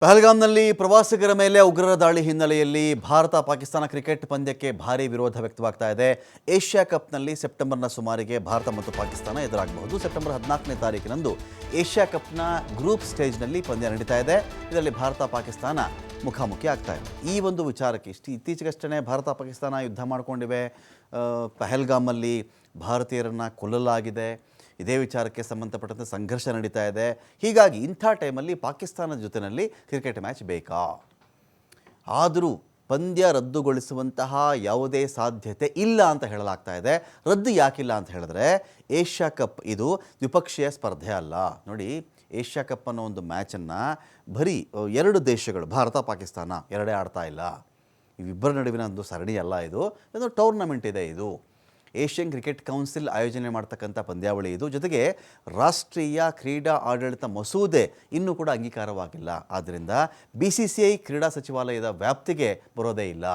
ಪಹಲ್ಗಾಮ್ನಲ್ಲಿ ಪ್ರವಾಸಿಗರ ಮೇಲೆ ಉಗ್ರರ ದಾಳಿ ಹಿನ್ನೆಲೆಯಲ್ಲಿ ಭಾರತ ಪಾಕಿಸ್ತಾನ ಕ್ರಿಕೆಟ್ ಪಂದ್ಯಕ್ಕೆ ಭಾರೀ ವಿರೋಧ ವ್ಯಕ್ತವಾಗ್ತಾ ಇದೆ. ಏಷ್ಯಾ ಕಪ್ನಲ್ಲಿ ಸೆಪ್ಟೆಂಬರ್ನ ಸುಮಾರಿಗೆ ಭಾರತ ಮತ್ತು ಪಾಕಿಸ್ತಾನ ಎದುರಾಗಬಹುದು. ಸೆಪ್ಟೆಂಬರ್ 14ನೇ ತಾರೀಕಿನಂದು ಏಷ್ಯಾ ಕಪ್ನ ಗ್ರೂಪ್ ಸ್ಟೇಜ್ನಲ್ಲಿ ಪಂದ್ಯ ನಡೀತಾ ಇದೆ. ಇದರಲ್ಲಿ ಭಾರತ ಪಾಕಿಸ್ತಾನ ಮುಖಾಮುಖಿ ಆಗ್ತಾ ಇದೆ. ಈ ಒಂದು ವಿಚಾರಕ್ಕೆ ಇತ್ತೀಚೆಗಷ್ಟೇ ಭಾರತ ಪಾಕಿಸ್ತಾನ ಯುದ್ಧ ಮಾಡಿಕೊಂಡಿವೆ. ಪಹಲ್ಗಾಮಲ್ಲಿ ಭಾರತೀಯರನ್ನು ಕೊಲ್ಲಲಾಗಿದೆ. ಇದೇ ವಿಚಾರಕ್ಕೆ ಸಂಬಂಧಪಟ್ಟಂತೆ ಸಂಘರ್ಷ ನಡೀತಾ ಇದೆ. ಹೀಗಾಗಿ ಇಂಥ ಟೈಮಲ್ಲಿ ಪಾಕಿಸ್ತಾನದ ಜೊತೆಯಲ್ಲಿ ಕ್ರಿಕೆಟ್ ಮ್ಯಾಚ್ ಬೇಕಾ? ಆದರೂ ಪಂದ್ಯ ರದ್ದುಗೊಳಿಸುವಂತಹ ಯಾವುದೇ ಸಾಧ್ಯತೆ ಇಲ್ಲ ಅಂತ ಹೇಳಲಾಗ್ತಾ ಇದೆ. ರದ್ದು ಯಾಕಿಲ್ಲ ಅಂತ ಹೇಳಿದ್ರೆ, ಏಷ್ಯಾ ಕಪ್ ಇದು ದ್ವಿಪಕ್ಷೀಯ ಸ್ಪರ್ಧೆ ಅಲ್ಲ. ನೋಡಿ, ಏಷ್ಯಾ ಕಪ್ ಅನ್ನೋ ಒಂದು ಮ್ಯಾಚನ್ನು ಬರೀ ಎರಡು ದೇಶಗಳು, ಭಾರತ ಪಾಕಿಸ್ತಾನ ಎರಡೇ ಆಡ್ತಾ ಇಲ್ಲ. ಇವಿಬ್ಬರ ನಡುವಿನ ಒಂದು ಸರಣಿ ಅಲ್ಲ, ಇದು ಟೂರ್ನಮೆಂಟ್ ಇದೆ. ಇದು ಏಷ್ಯನ್ ಕ್ರಿಕೆಟ್ ಕೌನ್ಸಿಲ್ ಆಯೋಜನೆ ಮಾಡ್ತಕ್ಕಂಥ ಪಂದ್ಯಾವಳಿ ಇದು. ಜೊತೆಗೆ ರಾಷ್ಟ್ರೀಯ ಕ್ರೀಡಾ ಆಡಳಿತ ಮಸೂದೆ ಇನ್ನೂ ಕೂಡ ಅಂಗೀಕಾರವಾಗಿಲ್ಲ. ಆದ್ದರಿಂದ BCCI ಕ್ರೀಡಾ ಸಚಿವಾಲಯದ ವ್ಯಾಪ್ತಿಗೆ ಬರೋದೇ ಇಲ್ಲ.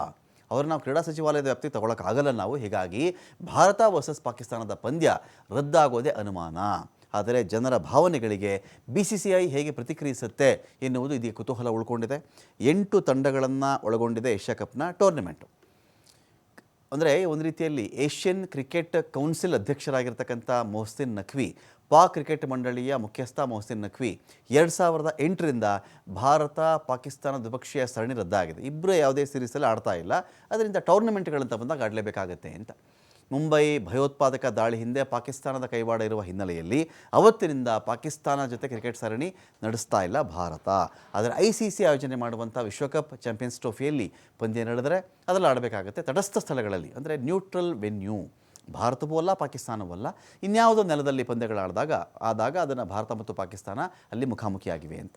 ಅವರು ನಾವು ಕ್ರೀಡಾ ಸಚಿವಾಲಯದ ವ್ಯಾಪ್ತಿಗೆ ತಗೊಳ್ಳೋಕ್ಕಾಗಲ್ಲ ನಾವು. ಹೀಗಾಗಿ ಭಾರತ ವರ್ಸಸ್ ಪಾಕಿಸ್ತಾನದ ಪಂದ್ಯ ರದ್ದಾಗೋದೇ ಅನುಮಾನ. ಆದರೆ ಜನರ ಭಾವನೆಗಳಿಗೆ BCCI ಹೇಗೆ ಪ್ರತಿಕ್ರಿಯಿಸುತ್ತೆ ಎನ್ನುವುದು ಇದೀಗ ಕುತೂಹಲ ಉಳ್ಕೊಂಡಿದೆ. 8 ತಂಡಗಳನ್ನು ಒಳಗೊಂಡಿದೆ ಏಷ್ಯಾ ಕಪ್ನ ಟೂರ್ನಮೆಂಟು. ಅಂದರೆ ಒಂದು ರೀತಿಯಲ್ಲಿ ಏಷ್ಯನ್ ಕ್ರಿಕೆಟ್ ಕೌನ್ಸಿಲ್ ಅಧ್ಯಕ್ಷರಾಗಿರ್ತಕ್ಕಂಥ ಮೊಹಸಿನ್ ನಖ್ವಿ, ಪಾಕ್ ಕ್ರಿಕೆಟ್ ಮಂಡಳಿಯ ಮುಖ್ಯಸ್ಥ ಮೊಹಸಿನ್ ನಖ್ವಿ 2008ರಿಂದ ಭಾರತ ಪಾಕಿಸ್ತಾನ ದ್ವಿಪಕ್ಷೀಯ ಸರಣಿ ರದ್ದಾಗಿದೆ. ಇಬ್ಬರು ಯಾವುದೇ ಸೀರೀಸಲ್ಲಿ ಆಡ್ತಾ ಇಲ್ಲ. ಅದರಿಂದ ಟೂರ್ನಮೆಂಟ್ಗಳಂತ ಬಂದಾಗ ಆಡಲೇಬೇಕಾಗತ್ತೆ ಅಂತ. ಮುಂಬೈ ಭಯೋತ್ಪಾದಕ ದಾಳಿ ಹಿಂದೆ ಪಾಕಿಸ್ತಾನದ ಕೈವಾಡ ಇರುವ ಹಿನ್ನೆಲೆಯಲ್ಲಿ ಅವತ್ತಿನಿಂದ ಪಾಕಿಸ್ತಾನ ಜೊತೆ ಕ್ರಿಕೆಟ್ ಸರಣಿ ನಡೆಸ್ತಾ ಇಲ್ಲ ಭಾರತ. ಆದರೆ ICC ಆಯೋಜನೆ ಮಾಡುವಂಥ ವಿಶ್ವಕಪ್ ಚಾಂಪಿಯನ್ಸ್ ಟ್ರೋಫಿಯಲ್ಲಿ ಪಂದ್ಯ ನಡೆದರೆ ಅದರಲ್ಲಿ ಆಡಬೇಕಾಗತ್ತೆ ತಟಸ್ಥ ಸ್ಥಳಗಳಲ್ಲಿ, ಅಂದರೆ ನ್ಯೂಟ್ರಲ್ ವೆನ್ಯೂ. ಭಾರತವೂ ಅಲ್ಲ, ಪಾಕಿಸ್ತಾನವೂ ಅಲ್ಲ, ಇನ್ಯಾವುದೋ ನೆಲದಲ್ಲಿ ಪಂದ್ಯಗಳಾದಾಗ ಅದನ್ನು ಭಾರತ ಮತ್ತು ಪಾಕಿಸ್ತಾನ ಅಲ್ಲಿ ಮುಖಾಮುಖಿಯಾಗಿವೆ ಅಂತ.